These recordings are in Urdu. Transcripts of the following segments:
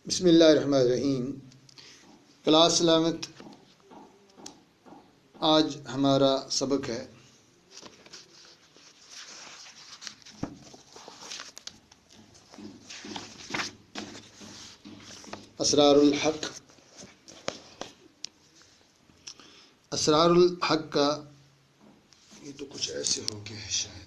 بسم اللہ الرحمن الرحیم۔ کلاس سلامت، آج ہمارا سبق ہے اسرار الحق۔ اسرار الحق کا یہ تو کچھ ایسے ہو گیا ہے شاید۔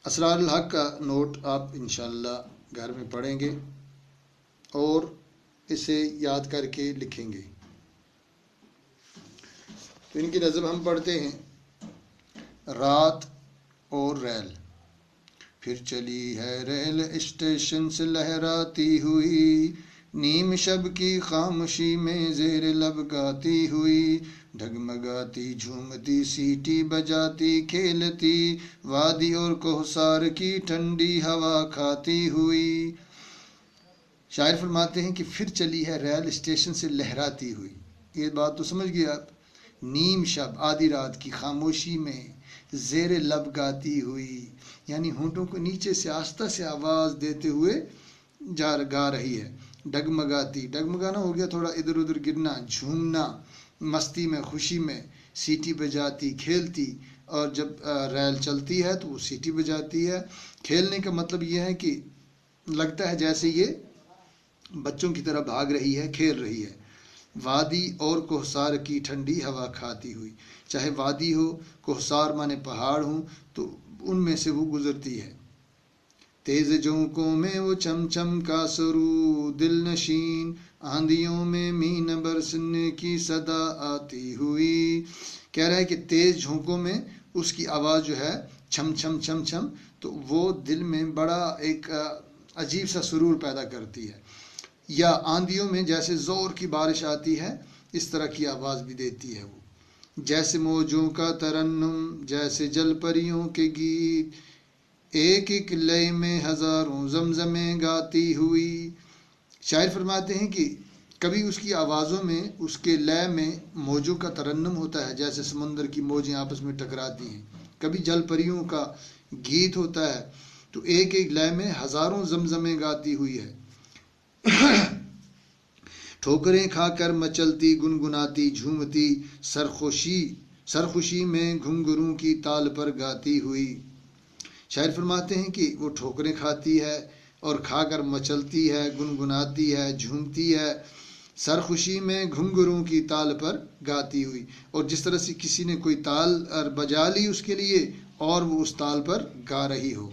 اسرار الحق کا نوٹ آپ انشاءاللہ گھر میں پڑھیں گے اور اسے یاد کر کے لکھیں گے۔ تو ان کی نظم ہم پڑھتے ہیں۔ رات اور ریل، پھر چلی ہے ریل اسٹیشن سے لہراتی ہوئی، نیم شب کی خاموشی میں زیر لب گاتی ہوئی، ڈگمگاتی جھومتی سیٹی بجاتی کھیلتی، وادی اور کوہسار کی ٹھنڈی ہوا کھاتی ہوئی۔ شاعر فرماتے ہیں کہ پھر چلی ہے ریل اسٹیشن سے لہراتی ہوئی۔ یہ بات تو سمجھ گئے آپ۔ نیم شب، آدھی رات کی خاموشی میں زیر لب گاتی ہوئی، یعنی ہونٹوں کو نیچے سے آہستہ سے آواز دیتے ہوئے گا رہی ہے۔ ڈگمگاتی، ڈگمگانا ہو گیا تھوڑا ادھر ادھر گرنا، جھومنا، مستی میں خوشی میں، سیٹی بجاتی کھیلتی، اور جب ریل چلتی ہے تو وہ سیٹی بجاتی ہے۔ کھیلنے کا مطلب یہ ہے کہ لگتا ہے جیسے یہ بچوں کی طرح بھاگ رہی ہے، کھیل رہی ہے۔ وادی اور کوہسار کی ٹھنڈی ہوا کھاتی ہوئی، چاہے وادی ہو، کوہسار مانے پہاڑ ہوں، تو ان میں سے وہ گزرتی ہے۔ تیز جھونکوں میں وہ چم چم کا سرو دل نشین، آندھیوں میں مین برسنے کی صدا آتی ہوئی۔ کہہ رہا ہے کہ تیز جھونکوں میں اس کی آواز جو ہے چھم چھم چھم چھم، تو وہ دل میں بڑا ایک عجیب سا سرور پیدا کرتی ہے۔ یا آندھیوں میں جیسے زور کی بارش آتی ہے، اس طرح کی آواز بھی دیتی ہے وہ۔ جیسے موجوں کا ترنم، جیسے جل پریوں کے گیت، ایک ایک لے میں ہزاروں زمزمیں گاتی ہوئی۔ شاعر فرماتے ہیں کہ کبھی اس کی آوازوں میں، اس کے لے میں موجوں کا ترنم ہوتا ہے، جیسے سمندر کی موجیں آپس میں ٹکراتی ہیں، کبھی جل پریوں کا گیت ہوتا ہے، تو ایک ایک لے میں ہزاروں زمزمیں گاتی ہوئی ہے۔ ٹھوکریں کھا کر مچلتی گنگناتی جھومتی، سرخوشی میں گھنگروں کی تال پر گاتی ہوئی۔ شاعر فرماتے ہیں کہ وہ ٹھوکریں کھاتی ہے اور کھا کر مچلتی ہے، گنگناتی ہے، جھومتی ہے، سرخوشی میں گھنگروں کی تال پر گاتی ہوئی۔ اور جس طرح سے کسی نے کوئی تال بجا لی اس کے لیے اور وہ اس تال پر گا رہی ہو۔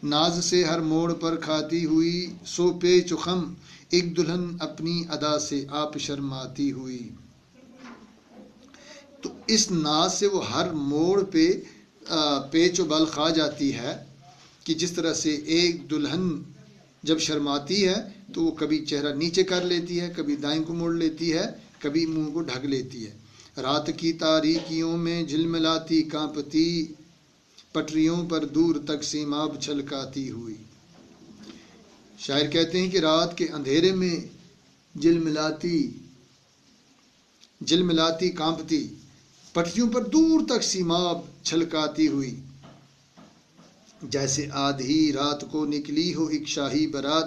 ناز سے ہر موڑ پر کھاتی ہوئی، سو پیچ و خم، ایک دلہن اپنی ادا سے آپ شرماتی ہوئی۔ تو اس ناز سے وہ ہر موڑ پہ پیچ و بل کھا جاتی ہے، کہ جس طرح سے ایک دلہن جب شرماتی ہے تو وہ کبھی چہرہ نیچے کر لیتی ہے، کبھی دائیں کو موڑ لیتی ہے، کبھی منہ کو ڈھک لیتی ہے۔ رات کی تاریکیوں میں جھلملاتی کانپتی، پٹریوں پر دور تک سیماب چھلکاتی ہوئی۔ شاعر کہتے ہیں کہ رات کے اندھیرے میں جھلملاتی کانپتی، پٹریوں پر دور تک سیماب چھلکاتی ہوئی، جیسے آدھی رات کو نکلی ہو ایک شاہی بارات،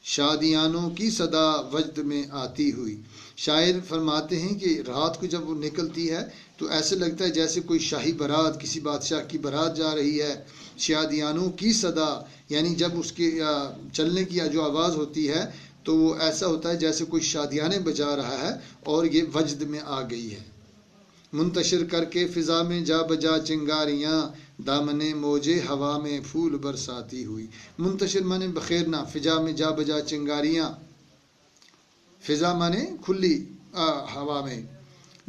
شادیانوں کی صدا وجد میں آتی ہوئی۔ شاعر فرماتے ہیں کہ رات کو جب وہ نکلتی ہے تو ایسے لگتا ہے جیسے کوئی شاہی بارات، کسی بادشاہ کی بارات جا رہی ہے۔ شادیانوں کی صدا، یعنی جب اس کے چلنے کی جو آواز ہوتی ہے تو وہ ایسا ہوتا ہے جیسے کوئی شادیانے بجا رہا ہے اور یہ وجد میں آ گئی ہے۔ منتشر کر کے فضا میں جا بجا چنگاریاں، دامنے موجے ہوا میں پھول برساتی ہوئی۔ منتشر مانے بخیرنا، فضا میں جا بجا چنگاریاں، فضا مانے کھلی ہوا میں،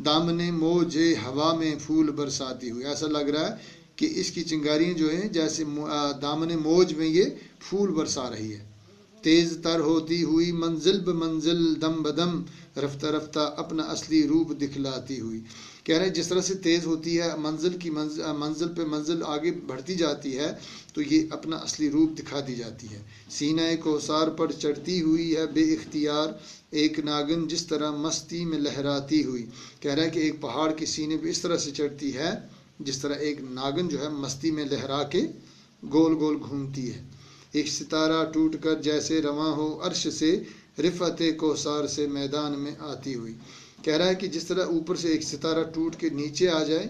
دامنے موجے ہوا میں پھول برساتی ہوئی۔ ایسا لگ رہا ہے کہ اس کی چنگاریاں جو ہیں جیسے دامنے موج میں یہ پھول برسا رہی ہے۔ تیز تر ہوتی ہوئی منزل بمنزل، دم بدم، رفتہ رفتہ اپنا اصلی روپ دکھلاتی ہوئی۔ کہہ رہے ہیں جس طرح سے تیز ہوتی ہے منزل پہ منزل آگے بڑھتی جاتی ہے تو یہ اپنا اصلی روپ دکھاتی جاتی ہے۔ سینہ کوثر پر چڑھتی ہوئی ہے بے اختیار ایک ناگن، جس طرح مستی میں لہراتی ہوئی۔ کہہ رہا ہے کہ ایک پہاڑ کے سینے پہ اس طرح سے چڑھتی ہے جس طرح ایک ناگن جو ہے مستی میں لہرا کے گول گول گھومتی ہے۔ ایک ستارہ ٹوٹ کر جیسے رواں ہو عرش سے، رفعت کوثر سے میدان میں آتی ہوئی۔ کہہ رہا ہے کہ جس طرح اوپر سے ایک ستارہ ٹوٹ کے نیچے آ جائے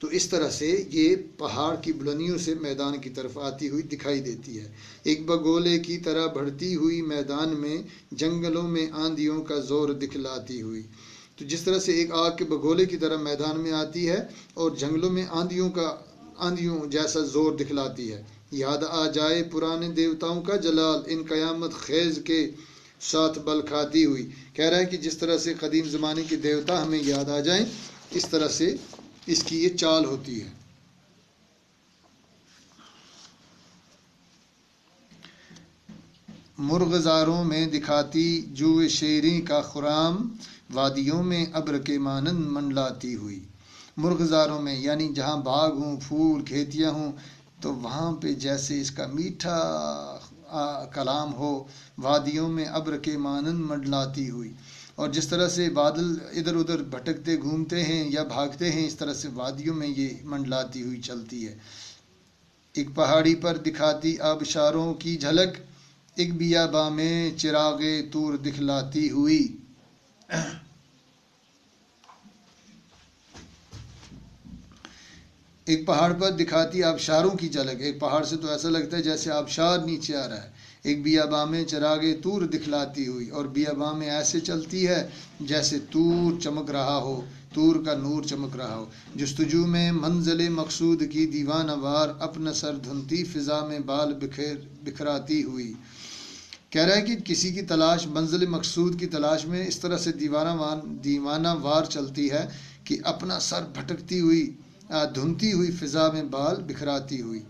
تو اس طرح سے یہ پہاڑ کی بلندیوں سے میدان کی طرف آتی ہوئی دکھائی دیتی ہے۔ ایک بگولے کی طرح بڑھتی ہوئی میدان میں، جنگلوں میں آندھیوں کا زور دکھلاتی ہوئی۔ تو جس طرح سے ایک آگ کے بگولے کی طرح میدان میں آتی ہے اور جنگلوں میں آندھیوں جیسا زور دکھلاتی ہے۔ یاد آ جائے پرانے دیوتاؤں کا جلال، ان قیامت خیز کے ساتھ بل کھاتی ہوئی۔ کہہ رہا ہے کہ جس طرح سے قدیم زمانے کے دیوتا ہمیں یاد آ جائیں، اس طرح سے اس کی یہ چال ہوتی ہے۔ مرغزاروں میں دکھاتی جوئے شیریں کا خرام، وادیوں میں ابر کے مانند منڈلاتی ہوئی۔ مرغزاروں میں یعنی جہاں باغ ہوں، پھول کھیتیاں ہوں، تو وہاں پہ جیسے اس کا میٹھا کلام ہو، وادیوں میں ابر کے مانند منڈلاتی ہوئی۔ اور جس طرح سے بادل ادھر ادھر بھٹکتے گھومتے ہیں یا بھاگتے ہیں، اس طرح سے وادیوں میں یہ منڈلاتی ہوئی چلتی ہے۔ ایک پہاڑی پر دکھاتی آبشاروں کی جھلک، ایک بیاباں میں چراغ طور دکھلاتی ہوئی۔ ایک پہاڑ پر دکھاتی آبشاروں کی جھلک، ایک پہاڑ سے تو ایسا لگتا ہے جیسے آبشار نیچے آ رہا ہے۔ ایک بیاباں میں چراغ طور دکھلاتی ہوئی، اور بیاباں میں ایسے چلتی ہے جیسے طور چمک رہا ہو، طور کا نور چمک رہا ہو۔ جستجو میں منزل مقصود کی دیوانہ وار، اپنا سر دھنتی فضا میں بال بکھراتی ہوئی۔ کہہ رہا ہے کہ کسی کی تلاش، منزل مقصود کی تلاش میں اس طرح سے دیوانہ وار چلتی ہے کہ اپنا سر بھٹکتی ہوئی، دھنتی ہوئی فضا میں بال بکھراتی ہوئی،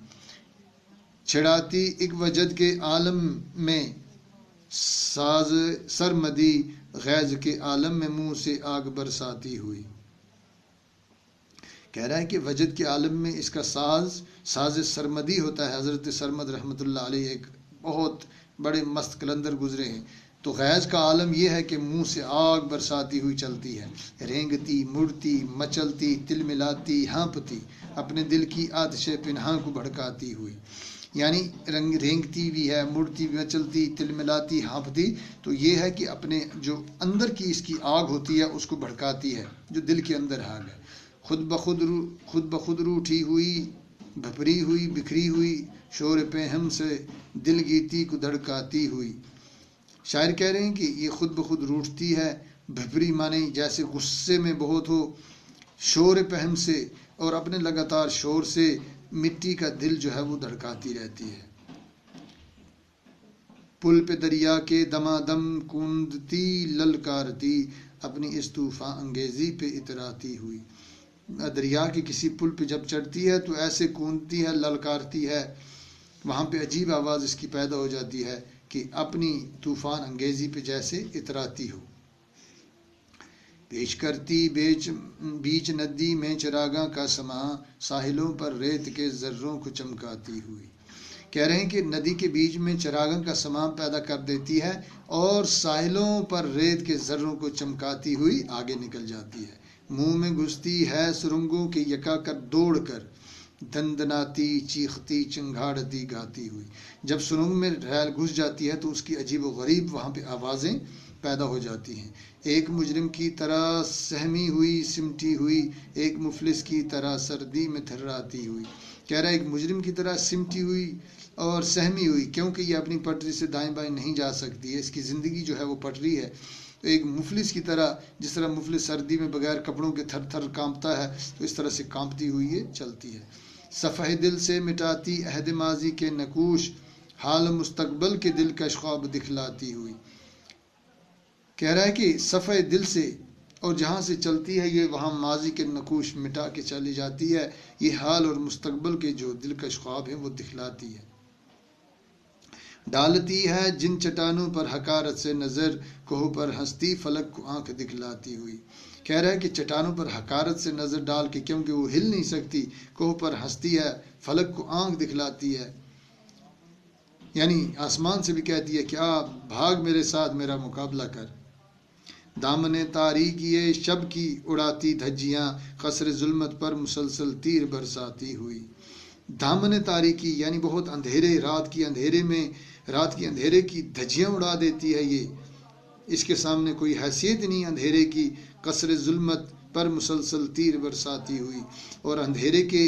چھڑاتی ایک وجد کے عالم میں ساز سرمدی، غیظ کے عالم میں منہ سے آگ برساتی ہوئی۔ کہہ رہا ہے کہ وجد کے عالم میں اس کا ساز سرمدی ہوتا ہے۔ حضرت سرمد رحمۃ اللہ علیہ ایک بہت بڑے مست کلندر گزرے ہیں۔ تو غیظ کا عالم یہ ہے کہ منہ سے آگ برساتی ہوئی چلتی ہے، رینگتی، مڑتی، مچلتی، تل ملاتی، ہانپتی، اپنے دل کی آتش پنہاں کو بھڑکاتی ہوئی۔ یعنی رینگتی بھی ہے، مڑتی بھی، مچلتی، تل ملاتی، ہانپتی، تو یہ ہے کہ اپنے جو اندر کی اس کی آگ ہوتی ہے اس کو بھڑکاتی ہے، جو دل کے اندر آگ ہے۔ خود بخود روٹھی ہوئی، بھپری ہوئی، بکھری ہوئی، شور پہم سے دل گیتی کو دھڑکاتی ہوئی۔ شاعر کہہ رہے ہیں کہ یہ خود بخود روٹھتی ہے، بھپری مانے جیسے غصے میں بہت ہو، شور پہم سے اور اپنے لگاتار شور سے مٹی کا دل جو ہے وہ دھڑکاتی رہتی ہے۔ پل پہ دریا کے دمادم کوندتی للکارتی، اپنی اس طوفان انگیزی پہ اتراتی ہوئی۔ دریا کے کسی پل پہ جب چڑھتی ہے تو ایسے کوندتی ہے، للکارتی ہے، وہاں پہ عجیب آواز اس کی پیدا ہو جاتی ہے کہ اپنی طوفان انگیزی پہ جیسے اتراتی ہو۔ پیش کرتی بیچ ندی میں چراغاں کا سماں، ساحلوں پر ریت کے ذروں کو چمکاتی ہوئی۔ کہہ رہے ہیں کہ ندی کے بیچ میں چراغاں کا سماں پیدا کر دیتی ہے اور ساحلوں پر ریت کے ذروں کو چمکاتی ہوئی آگے نکل جاتی ہے۔ منہ میں گھستی ہے سرنگوں کے یکا کر دوڑ کر، دندناتی، چیختی، چنگھاڑتی گاتی ہوئی۔ جب سرنگ میں ریل گھس جاتی ہے تو اس کی عجیب و غریب وہاں پہ آوازیں پیدا ہو جاتی ہیں۔ ایک مجرم کی طرح سہمی ہوئی، سمٹی ہوئی، ایک مفلس کی طرح سردی میں تھراتی ہوئی۔ کہہ رہا ہے ایک مجرم کی طرح سمٹی ہوئی اور سہمی ہوئی، کیونکہ یہ اپنی پٹری سے دائیں بائیں نہیں جا سکتی ہے، اس کی زندگی جو ہے وہ پٹری ہے۔ تو ایک مفلس کی طرح، جس طرح مفلس سردی میں بغیر کپڑوں کے تھر تھر کانپتا ہے، تو اس طرح سے کانپتی ہوئی یہ چلتی ہے۔ صفحہ دل سے مٹاتی عہد ماضی کے نقوش، حال مستقبل کے دلکش خواب دکھلاتی ہوئی۔ کہہ رہا ہے کہ صفحہ دل سے اور جہاں سے چلتی ہے یہ وہاں ماضی کے نقوش مٹا کے چلی جاتی ہے، یہ حال اور مستقبل کے جو دلکش خواب ہیں وہ دکھلاتی ہے۔ ڈالتی ہے جن چٹانوں پر حقارت سے نظر، کوہ پر ہنستی فلک کو آنکھ دکھلاتی ہوئی۔ کہہ رہا ہے کہ چٹانوں پر حقارت سے نظر ڈال کے، کیونکہ وہ ہل نہیں سکتی، کوہ پر ہنستی ہے، فلک کو آنکھ دکھلاتی ہے، یعنی آسمان سے بھی کہتی ہے کہ آپ بھاگ میرے ساتھ میرا مقابلہ کر۔ دامن تاریکی شب کی اڑاتی دھجیاں، قصر ظلمت پر مسلسل تیر برساتی ہوئی۔ دامن تاریکی یعنی بہت اندھیرے، رات کی اندھیرے کی دھجیاں اڑا دیتی ہے یہ، اس کے سامنے کوئی حیثیت نہیں اندھیرے کی، قصر ظلمت پر مسلسل تیر برساتی ہوئی، اور اندھیرے کے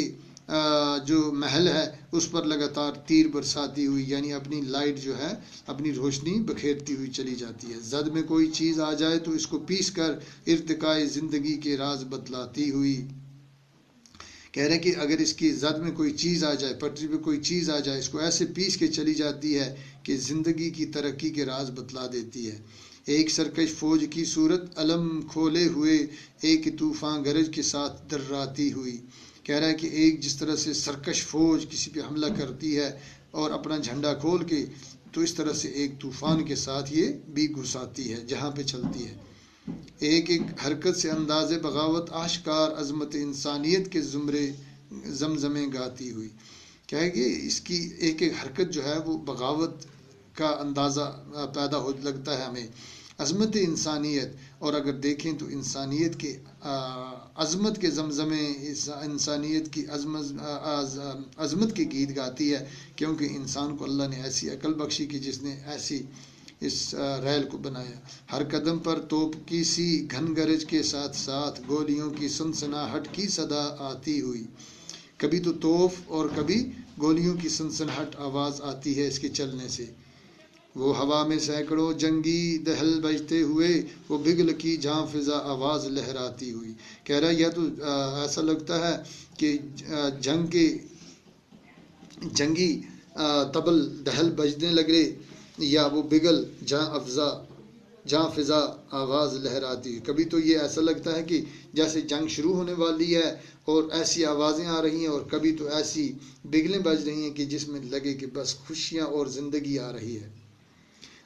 جو محل ہے اس پر لگاتار تیر برساتی ہوئی، یعنی اپنی لائٹ جو ہے اپنی روشنی بکھیرتی ہوئی چلی جاتی ہے۔ زد میں کوئی چیز آ جائے تو اس کو پیس کر ارتقاء زندگی کے راز بتلاتی ہوئی۔ کہہ رہے ہیں کہ اگر اس کی زد میں کوئی چیز آ جائے، پٹری پہ کوئی چیز آ جائے، اس کو ایسے پیس کے چلی جاتی ہے کہ زندگی کی ترقی کے راز بتلا دیتی ہے۔ ایک سرکش فوج کی صورت علم کھولے ہوئے ایک طوفان گرج کے ساتھ درراتی ہوئی۔ کہہ رہا ہے کہ ایک جس طرح سے سرکش فوج کسی پہ حملہ کرتی ہے اور اپنا جھنڈا کھول کے، تو اس طرح سے ایک طوفان کے ساتھ یہ بھی گھساتی ہے جہاں پہ چلتی ہے۔ ایک ایک حرکت سے انداز بغاوت آشکار عظمت انسانیت کے زمرے زمزمیں گاتی ہوئی۔ کیا ہے کہ اس کی ایک ایک حرکت جو ہے وہ بغاوت کا اندازہ پیدا ہو لگتا ہے ہمیں، عظمت انسانیت، اور اگر دیکھیں تو انسانیت کے عظمت کے زمزمے، انسانیت کی عظمت کے گیت گاتی ہے، کیونکہ انسان کو اللہ نے ایسی عقل بخشی کہ جس نے ایسی اس ریل کو بنایا۔ ہر قدم پر توپ کی سی گھن گرج کے ساتھ ساتھ گولیوں کی سنسناہٹ کی صدا آتی ہوئی۔ کبھی تو توپ اور کبھی گولیوں کی سنسناہٹ آواز آتی ہے اس کے چلنے سے۔ وہ ہوا میں سینکڑوں جنگی دہل بجتے ہوئے، وہ بگل کی جاں فضا آواز لہراتی ہوئی۔ کہہ رہا ہے یا تو ایسا لگتا ہے کہ جنگی طبل دہل بجنے لگے، یا وہ بگل جاں فضا آواز لہراتی ہوئی۔ کبھی تو یہ ایسا لگتا ہے کہ جیسے جنگ شروع ہونے والی ہے اور ایسی آوازیں آ رہی ہیں، اور کبھی تو ایسی بگلیں بج رہی ہیں کہ جس میں لگے کہ بس خوشیاں اور زندگی آ رہی ہے۔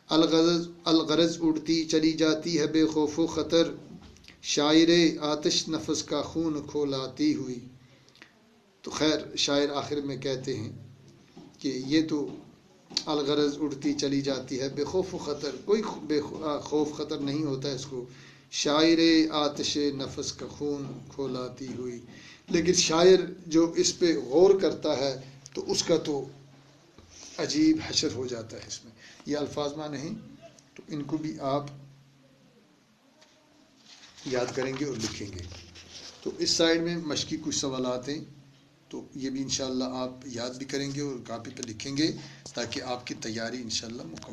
الغرض اڑتی چلی جاتی ہے بے خوف و خطر، شاعر آتش نفس کا خون کھولاتی ہوئی۔ تو خیر شاعر آخر میں کہتے ہیں کہ یہ تو الغرض اڑتی چلی جاتی ہے بے خوف و خطر، کوئی بے خوف خطر نہیں ہوتا اس کو، شاعر آتش نفس کا خون کھولاتی ہوئی۔ لیکن شاعر جو اس پہ غور کرتا ہے تو اس کا تو عجیب حشر ہو جاتا ہے اس میں۔ یہ الفاظ ماں نہیں تو ان کو بھی آپ یاد کریں گے اور لکھیں گے۔ تو اس سائڈ میں مشقی کچھ سوالات ہیں، تو یہ بھی انشاءاللہ آپ یاد بھی کریں گے اور کاپی پہ لکھیں گے تاکہ آپ کی تیاری انشاءاللہ مکمل